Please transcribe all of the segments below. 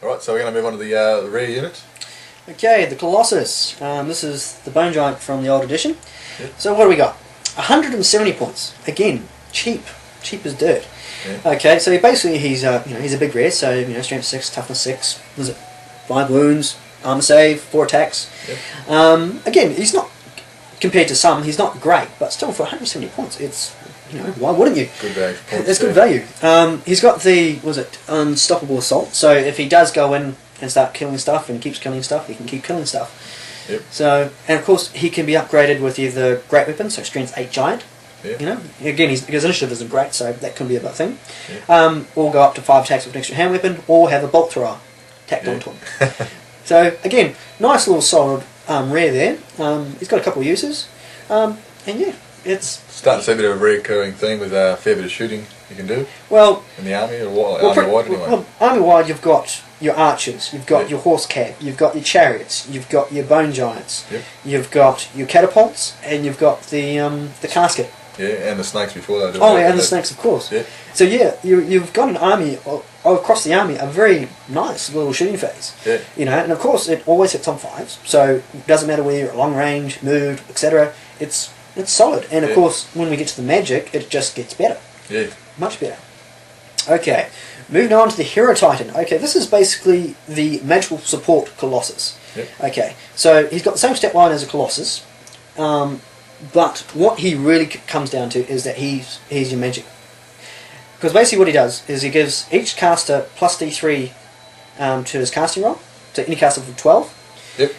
Alright, so we're going to move on to the rear unit. Okay, the Colossus. This is the Bone Giant from the old edition. Yep. So what do we got? 170 points. Again, cheap as dirt. Yeah. Okay, so basically he's he's a big red, so strength 6, toughness 6. Was it 5 wounds, armor save, 4 attacks. Yep. Again, he's not, compared to some, he's not great, but still for 170 points, it's why wouldn't you? Good value for points. It's good value. He's got the unstoppable assault. So if he does go in and start killing stuff and keeps killing stuff, he can keep killing stuff. Yep. So, and of course he can be upgraded with either great weapon, so strength 8 giant. Yeah. Again, his initiative isn't great, so that can be a big thing. Yeah. Or go up to 5 attacks with an extra hand weapon, or have a bolt thrower tacked onto him. So again, nice little solid rare there. He's got a couple of uses, and yeah, it's starting to see a bit of a recurring theme with a fair bit of shooting you can do. Well, in the army or what? Army-wide anyway. Well, army-wide, you've got your archers, you've got your horse cab, you've got your chariots, you've got your bone giants, you've got your catapults, and you've got the casket. Yeah, and the snakes before that. Oh, yeah, and the snakes, of course. Yeah. So yeah, you've got an army across the army, a very nice little shooting phase. Yeah. And of course it always hits on 5s, so it doesn't matter whether you're at long range, moved, etc. It's solid, and of course when we get to the magic, it just gets better. Yeah. Much better. Okay, moving on to the Hero Titan. Okay, this is basically the magical support Colossus. Yep. Okay, so he's got the same stat line as a Colossus, but what he really comes down to is that he's your magic. Because basically what he does is he gives each caster plus D3 to his casting roll, so any caster from 12. Yep.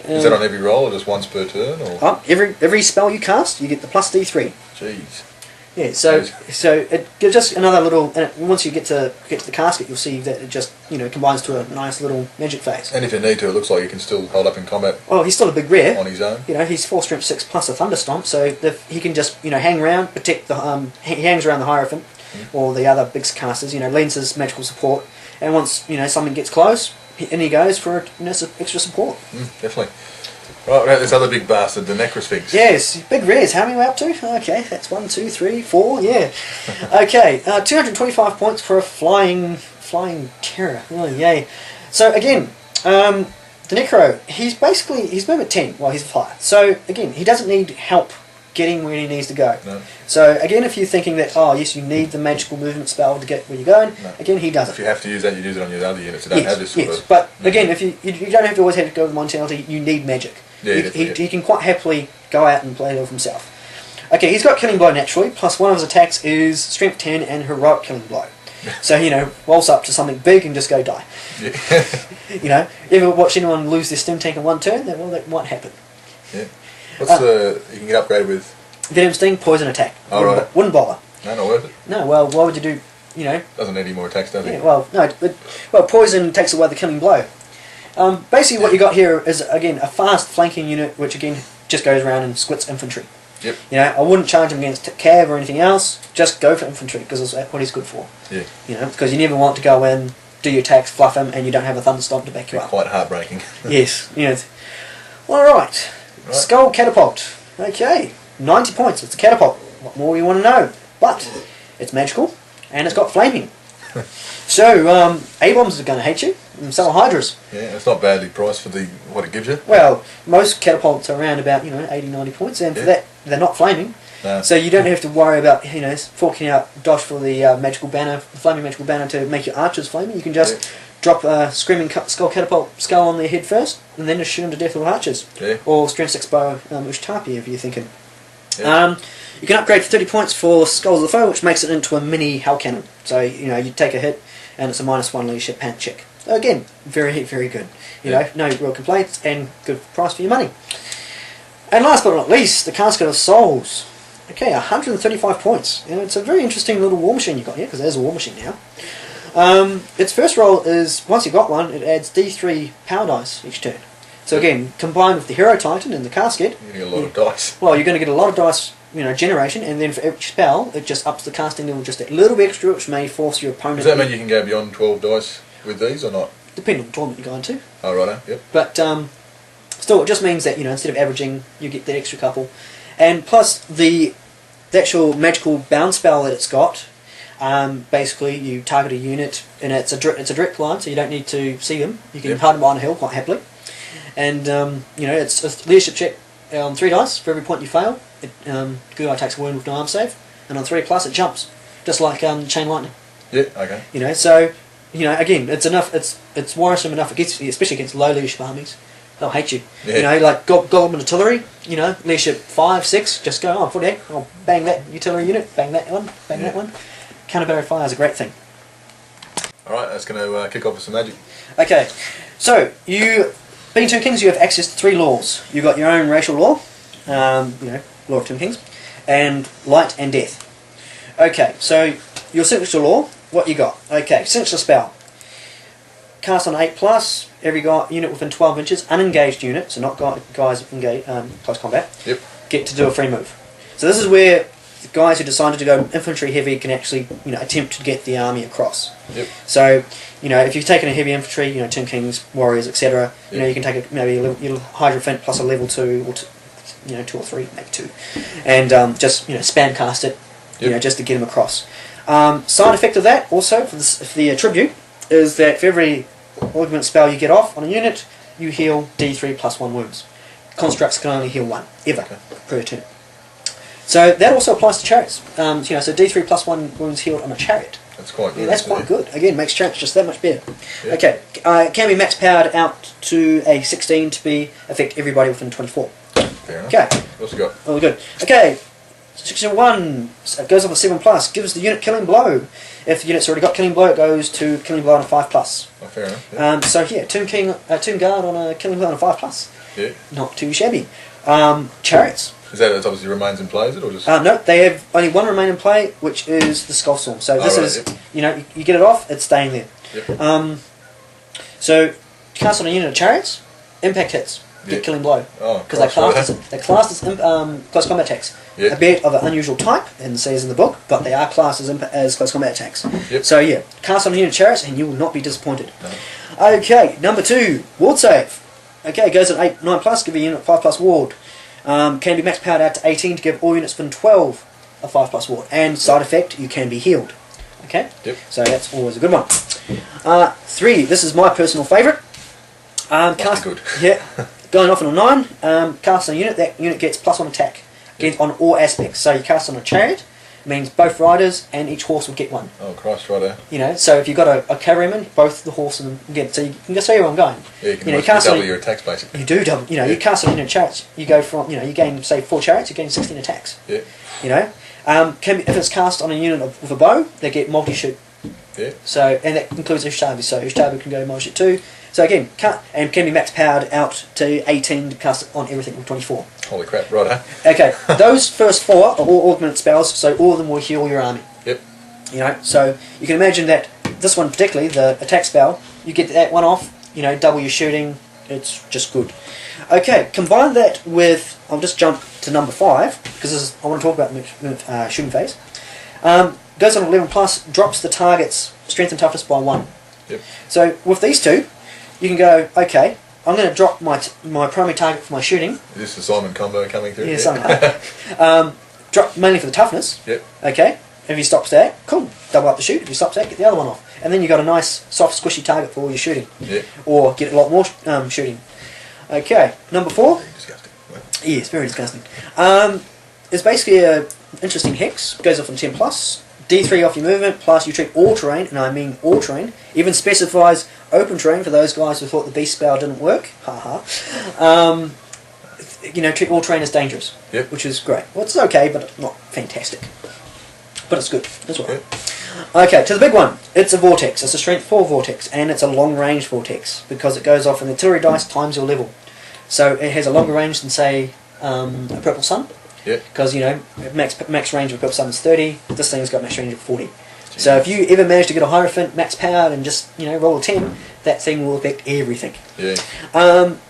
Is that on every roll or just once per turn? Or? Every spell you cast, you get the plus D3. Jeez. Yeah, so it gives us another little, and once you get to the casket, you'll see that it just combines to a nice little magic phase. And if you need to, it looks like you can still hold up in combat. Oh, he's still a big rare on his own. He's 4 strength 6 plus a thunderstomp, so he can just hang around, protect the he hangs around the Hierophant or the other big casters. Lends his magical support, and once something gets close, in he goes for some extra support. Definitely. Right, we got this other big bastard, the Necrosphinx. Yes, big rares. How many are we up to? Okay, that's 1, 2, 3, 4. Yeah. Okay, 225 points for a flying terror. Oh yay! So again, the Necro, he's movement 10 while he's a flyer. So again, he doesn't need help getting where he needs to go. No. So again, if you're thinking that yes, you need the magical movement spell to get where you're going, again he doesn't. If you have to use that, you use it on your other units that don't have this sort of. But again, if you don't have to always have to go with mentality, you need magic. Yeah, he can quite happily go out and play it off himself. Okay, he's got Killing Blow naturally, plus one of his attacks is Strength 10 and Heroic Killing Blow. So, waltz up to something big and just go die. Yeah. Ever watch anyone lose their stim tank in one turn? Well, that might happen. Yeah. What's you can get upgraded with? Venom Sting, Poison Attack. Wouldn't bother. No, not worth it. No, well, why would you do, Doesn't need any more attacks, does it? Yeah, well, no, but Poison takes away the Killing Blow. Basically what you got here is, again, a fast flanking unit, which again just goes around and squits infantry. Yep. I wouldn't charge him against cav or anything else, just go for infantry, because that's what he's good for. Yeah. Because you never want to go in, do your attacks, fluff him, and you don't have a thunderstomp to back you up. Quite heartbreaking. Yes. Alright. Skull Catapult. Okay. 90 points. It's a catapult. What more you want to know? But it's magical, and it's got flaming. So, A-bombs are going to hate you, and so are Hydras. Yeah, it's not badly priced for what it gives you. Well, most catapults are around about 80, 90 points, and for that they're not flaming. No. So you don't have to worry about forking out dosh for the magical banner, the flaming magical banner to make your archers flaming. You can just drop a screaming skull catapult skull on their head first, and then just shoot them to death with archers. Yeah. Or strength 6 bow Ushtapi if you're thinking. Yeah. You can upgrade for 30 points for Skulls of the Foe, which makes it into a mini hell cannon. So you take a hit, and it's a -1 leadership pant check. So again, very, very good. No real complaints, and good price for your money. And last but not least, the Casket of Souls. Okay, 135 points. It's a very interesting little war machine you've got here, because there's a war machine now. Its first roll is, once you've got one, it adds D3 power dice each turn. So again, combined with the Hero Titan and the Casket, you're going to get a lot of dice. Well, you're going to get a lot of dice, generation, and then for every spell, it just ups the casting level just a little bit extra, which may force your opponent. Does that mean you can go beyond 12 dice with these or not? Depending on the tournament you're going to. Oh, righto, yep. But still, it just means that instead of averaging, you get that extra couple, and plus the actual magical bound spell that it's got. Basically, you target a unit, and it's a direct line, so you don't need to see them. You can hide them behind a hill quite happily. And you know, it's a leadership check on 3 dice for every point you fail. Good guy takes a wound with no arm save, and on 3+ it jumps, just like chain lightning. Yeah. Okay. You know, so you know, again, it's enough. It's worrisome enough against, especially against low leadership armies. They'll hate you. Yeah. You know, like goblin artillery. You know, leadership 5, 6. Just go on 48. I'll bang that artillery unit. Bang that one. Bang that one. Counterbarrier fire is a great thing. All right, that's going to kick off with some magic. Okay, so you, being Tomb Kings, you have access to 3 laws. You've got your own racial law, you know, law of Tomb Kings, and light and death. Okay, so your signature law, what you got? Okay, signature spell. Cast on 8+, every unit within 12 inches, unengaged unit, so not guys engaged, close combat, get to do a free move. So this is where the guys who decided to go infantry heavy can actually, you know, attempt to get the army across. So, you know, if you've taken a heavy infantry, you know, Tomb Kings, warriors, etc., you know, you can take maybe a Hydra Fint plus a level 2, or you know, 2 or 3, maybe 2, and just, you know, spam cast it, you know, just to get them across. Side effect of that, also for the tribute, is that for every augment spell you get off on a unit, you heal D3 + 1 wounds. Constructs can only heal 1 ever per turn. So that also applies to chariots. You know, so D3 + 1 wounds healed on a chariot. That's quite good. Yeah, that's quite good. Again, makes chariots just that much better. Yeah. Okay, it can be max powered out to a 16 to affect everybody within 24. Fair enough. Okay. What's you got? Oh, good. Okay, section 1 goes up a 7+. Gives the unit killing blow. If the unit's already got killing blow, it goes to killing blow on a 5+. Oh, fair enough. Yeah. So yeah, Tomb Guard on a killing blow on a 5+. Yeah. Not too shabby. Chariots. Is that it obviously remains in play, is it, or just? No, they have only 1 remain in play, which is the Skull Storm. So this is, you know, you get it off, it's staying there. Yep. So cast on a unit of chariots, impact hits, get killing blow, because they're classed as close combat attacks. A bit of an unusual type, and it says in the book, but they are classed as close combat attacks. So yeah, cast on a unit of chariots, and you will not be disappointed. No. Okay, number 2, ward save. Okay, it goes at 9+, give a unit 5+ ward. Can be max powered out to 18 to give all units within 12 a 5+ ward. And side effect, you can be healed. Okay? So that's always a good one. 3, this is my personal favourite. Cast, good. Yeah, going off on a 9, cast on a unit, that unit gets +1 attack against on all aspects. So you cast on a chariot, means both riders and each horse will get 1. Oh Christ, right there. You know, so if you've got a cavalryman, both the horse and them get. So you can just see where I'm going. Yeah, you can double your attacks basically. You do double. You know, you cast on chariots. You go from, you know, you gain say 4 chariots, you gain 16 attacks. Yeah. You know, if it's cast on a unit with a bow, they get multi-shoot. Yeah. So, and that includes Ishtabi. So Ishtabi can go multi-shoot too. So again, can be max powered out to 18 to cast it on everything with 24. Holy crap, right, Okay, those first 4 are all augment spells, so all of them will heal your army. Yep. You know, so you can imagine that this one particularly, the attack spell, you get that one off, you know, double your shooting, it's just good. Okay, combine that with, I'll just jump to number 5, because I want to talk about shooting phase. Goes on 11+, drops the target's strength and toughness by 1. Yep. So with these two, you can go, okay, I'm going to drop my primary target for my shooting. Is this the Simon combo coming through? Yeah, Simon. Drop mainly for the toughness. Yep. Okay. If he stops there, cool. Double up the shoot. If he stops there, get the other one off. And then you've got a nice, soft, squishy target for all your shooting. Yeah. Or get a lot more shooting. Okay. Number 4. Disgusting. Yeah, it's very disgusting. It's basically an interesting hex. Goes off on 10+. D3 off your movement, plus you treat all terrain, and I mean all terrain. Even specifies open terrain for those guys who thought the beast spell didn't work. Haha. You know, treat all terrain as dangerous. Yep. Which is great. Well, it's okay, but not fantastic. But it's good. That's right. Okay, to the big one. It's a vortex. It's a strength 4 vortex, and it's a long range vortex because it goes off in the artillery dice times your level. So it has a longer range than say a purple sun. Because, you know, max range of a purple sun is 30. This thing's got max range of 40. Jeez. So if you ever manage to get a Hierophant max powered and just, you know, roll a 10, that thing will affect everything. Yeah.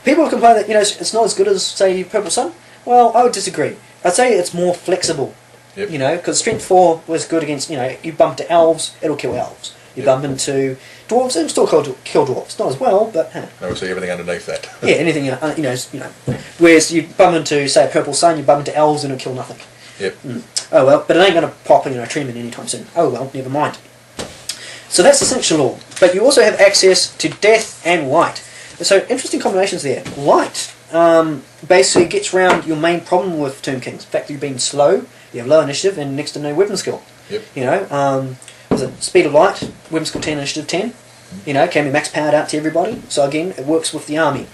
People have complained that, you know, it's not as good as, say, Purple Sun. Well, I would disagree. I'd say it's more flexible. Yep. You know, because Strength 4 was good against, you know, you bump to elves, it'll kill elves. You bump into dwarves, it'll still kill dwarves. Not as well, but... Obviously everything underneath that. Yeah, anything, you know. Whereas you bump into, say, a Purple Sun, you bump into elves and it'll kill nothing. Yep. Oh well, but it ain't going to pop in a treatment anytime soon. Oh well, never mind. So that's the Essential Law. But you also have access to Death and Light. So interesting combinations there. Light basically gets around your main problem with Tomb Kings. The fact that you've been slow, you have low initiative, and next to no weapon skill. Yep. You know, there's a speed of light, weapon skill 10, initiative 10. You know, can be max powered out to everybody. So again, it works with the army.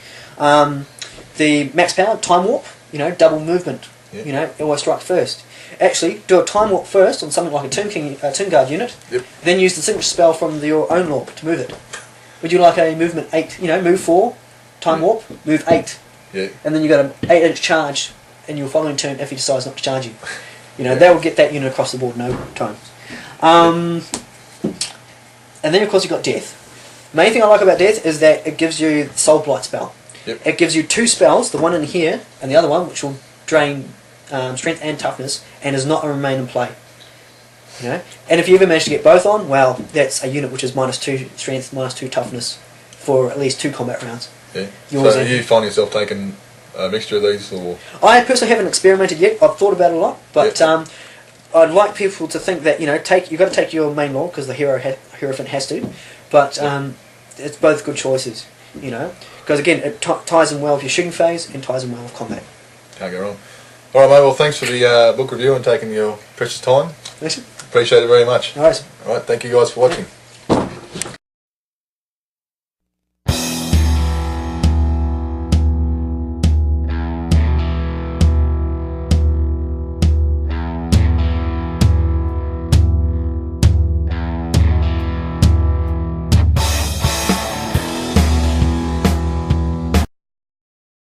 The max power, time warp, you know, double movement. Yep. You know, always strike first. Actually, do a time warp first on something like a Tomb Guard unit, Yep. then use the signature spell from your own law to move it. Would you like a movement 8, you know, move 4, time warp, move 8. Yeah. And then you got an 8-inch charge in your following turn if he decides not to charge you. You know, that will get that unit across the board no time. And then of course you've got Death. Main thing I like about Death is that it gives you the Soul Blight spell. Yep. It gives you 2 spells, the one in here and the other one, which will drain strength and toughness, and does not remain in play. You know, and if you ever manage to get both on, well, that's a unit which is -2 strength, -2 toughness for at least 2 combat rounds. Yeah. Yours So and- you find yourself taking a mixture of these, or I personally haven't experimented yet. I've thought about it a lot, but Yep. I'd like people to think that, you know, you've got to take your main law because the Hierophant has to, but it's both good choices. You know, because again, it ties in well with your shooting phase and ties in well with combat. can't go wrong. All right, mate. Well, thanks for the book review and taking your precious time. Listen, Appreciate it very much. all right. All right. Thank you guys for watching.